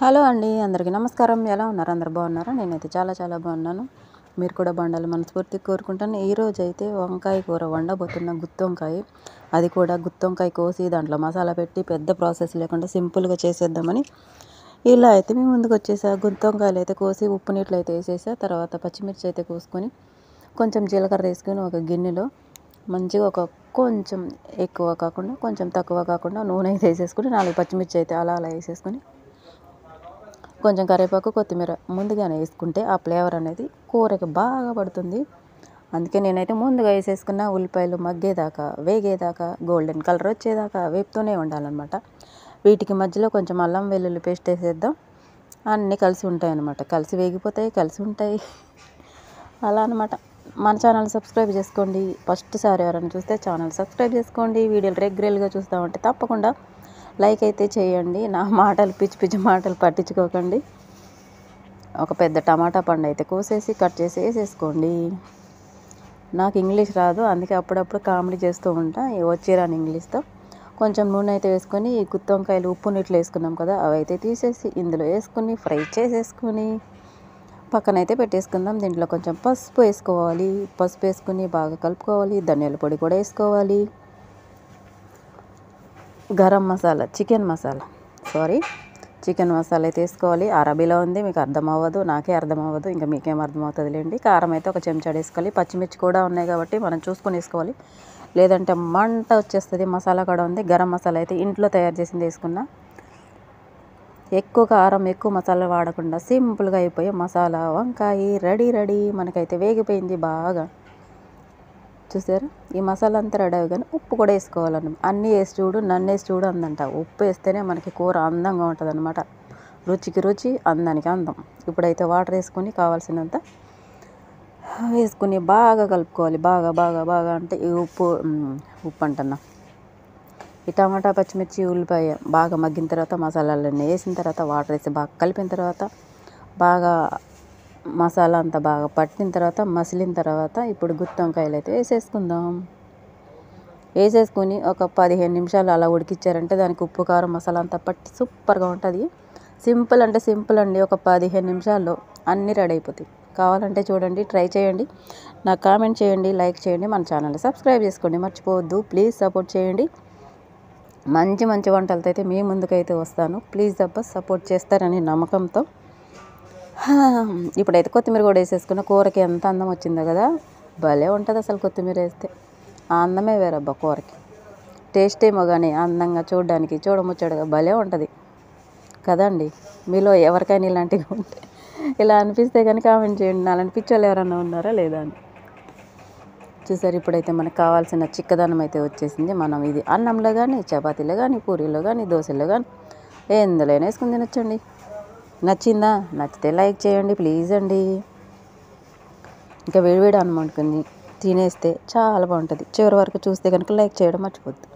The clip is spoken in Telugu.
హలో అండి, అందరికీ నమస్కారం. ఎలా ఉన్నారు? అందరు బాగున్నారా? నేనైతే చాలా చాలా బాగున్నాను. మీరు కూడా బాగుండాలి మనస్ఫూర్తిగా కోరుకుంటాను. ఈరోజు అయితే వంకాయ కూర వండబోతున్న, గుత్తొంకాయ. అది కూడా గుత్తొంకాయ కోసి దాంట్లో మసాలా పెట్టి పెద్ద ప్రాసెస్ లేకుండా సింపుల్గా చేసేద్దామని ఇలా అయితే మేము ముందుకు వచ్చేసా. గుత్తొంకాయలు అయితే కోసి ఉప్పు నీటిలో అయితే వేసేసా. తర్వాత పచ్చిమిర్చి అయితే కోసుకొని కొంచెం జీలకర్ర వేసుకొని ఒక గిన్నెలో మంచిగా కొంచెం ఎక్కువ కాకుండా కొంచెం తక్కువ కాకుండా నూనె అయితే వేసేసుకుని 4 పచ్చిమిర్చి అయితే అలా అలా వేసేసుకొని కొంచెం కరివేపాకు, కొత్తిమీర ముందుగానే వేసుకుంటే ఆ ఫ్లేవర్ అనేది కూరకి బాగా పడుతుంది. అందుకే నేనైతే ముందుగా వేసేసుకున్న ఉల్లిపాయలు మగ్గేదాకా, వేగేదాకా, గోల్డెన్ కలర్ వచ్చేదాకా వేపుతూనే ఉండాలన్నమాట. వీటికి మధ్యలో కొంచెం అల్లం వెల్లుల్లి పేస్ట్ వేసేద్దాం. అన్నీ కలిసి ఉంటాయన్నమాట. కలిసి వేగిపోతాయి, కలిసి ఉంటాయి అలా అనమాట. మన ఛానల్ సబ్స్క్రైబ్ చేసుకోండి. ఫస్ట్ సారి ఎవరైనా చూస్తే ఛానల్ సబ్స్క్రైబ్ చేసుకోండి. వీడియోలు రెగ్యులర్గా చూస్తామంటే తప్పకుండా లైక్ అయితే చేయండి. నా మాటలు పిచ్చి పిచ్చి మాటలు పట్టించుకోకండి. ఒక పెద్ద టమాటా పండు అయితే కోసేసి కట్ చేసి వేసేసుకోండి. నాకు ఇంగ్లీష్ రాదు, అందుకే అప్పుడప్పుడు కామెడీ చేస్తూ ఉంటా వచ్చిరాని ఇంగ్లీష్తో. కొంచెం నూనె అయితే వేసుకొని ఈ గుత్తొంకాయలు ఉప్పు నీటిలో వేసుకున్నాం కదా, అవి అయితే తీసేసి ఇందులో వేసుకుని ఫ్రై చేసేసుకొని పక్కనైతే పెట్టేసుకుందాం. దీంట్లో కొంచెం పసుపు వేసుకోవాలి. పసుపు వేసుకుని బాగా కలుపుకోవాలి. ధనియాల పొడి కూడా వేసుకోవాలి. గరం మసాలా, చికెన్ మసాలా అయితే వేసుకోవాలి. అరబీలో ఉంది, మీకు అర్థం అవ్వదు, నాకే అర్థం అవ్వదు, ఇంకా మీకేం అర్థం అవుతుందిలేండి. కారం అయితే ఒక చెంచాడు వేసుకోవాలి. పచ్చిమిర్చి కూడా ఉన్నాయి కాబట్టి మనం చూసుకొని వేసుకోవాలి, లేదంటే మంట వచ్చేస్తుంది. మసాలా కూడా ఉంది. గరం మసాలా అయితే ఇంట్లో తయారు చేసింది వేసుకున్నా. ఎక్కువ కారం ఎక్కువ మసాలా వాడకుండా సింపుల్గా అయిపోయి మసాలా వంకాయ రెడీ. మనకైతే వేగిపోయింది బాగా. చూసారా, ఈ మసాలా అంతా రెడీ కానీ ఉప్పు కూడా వేసుకోవాలన్న. అన్నీ వేసి చూడు, నన్ను వేసి చూడు అందంట. ఉప్పు వేస్తేనే మనకి కూర అందంగా ఉంటుంది అనమాట. రుచికి రుచి, అందానికి అందం. ఇప్పుడైతే వాటర్ వేసుకొని కావాల్సినంత వేసుకుని బాగా కలుపుకోవాలి. బాగా అంటే ఈ ఉప్పు అంటున్నా, ఈ టమాటా, పచ్చిమిర్చి, ఉల్లిపాయ బాగా మగ్గిన తర్వాత మసాలాలన్నీ వేసిన తర్వాత వాటర్ వేసి బాగా కలిపిన తర్వాత బాగా మసాలా అంతా బాగా పట్టిన తర్వాత మసిలిన తర్వాత ఇప్పుడు గుత్తొంకాయలు అయితే వేసేసుకుందాం. వేసేసుకొని ఒక 15 నిమిషాలు అలా ఉడికిచ్చారంటే దానికి ఉప్పు కారం మసాలా అంతా పట్టి సూపర్గా ఉంటుంది. సింపుల్ అంటే సింపుల్ అండి. ఒక 15 నిమిషాల్లో అన్నీ రెడీ అయిపోతాయి. కావాలంటే చూడండి, ట్రై చేయండి, నాకు కామెంట్ చేయండి, లైక్ చేయండి, మన ఛానల్ని సబ్స్క్రైబ్ చేసుకోండి మర్చిపోవద్దు. ప్లీజ్ సపోర్ట్ చేయండి. మంచి వంటలతో అయితే మీ ముందుకైతే వస్తాను. ప్లీజ్ సపోర్ట్ చేస్తారని నమ్మకంతో ఇప్పుడైతే కొత్తిమీర కూడా వేసేసుకున్న. కూరకి ఎంత అందం వచ్చిందో కదా, భలే ఉంటుంది అసలు. కొత్తిమీర వేస్తే ఆ అందమే వేరబ్బా కూరకి. టేస్ట్ ఏమో కానీ అందంగా చూడడానికి చూడముచ్చడుగా భలే ఉంటుంది కదండి. మీలో ఎవరికైనా ఇలాంటివి ఉంటే, ఇలా అనిపిస్తే కానీ కామెంట్ చేయండి. అలాంటి పిచ్చోళ్ళు ఎవరైనా ఉన్నారా లేదా అని. చూసారు, ఇప్పుడైతే మనకు కావాల్సిన చిక్కదనం అయితే వచ్చేసింది. మనం ఇది అన్నంలో కానీ, చపాతీలో కానీ, పూరీలో కానీ, దోశల్లో కానీ ఎందులోనే వేసుకుని తినొచ్చండి. నచ్చిందా? నచ్చితే లైక్ చేయండి ప్లీజ్ అండి. ఇంకా వేడివేడి అన్నం వండుకొని తినేస్తే చాలా బాగుంటుంది. చివరి వరకు చూస్తే కనుక లైక్ చేయడం మర్చిపోద్దు.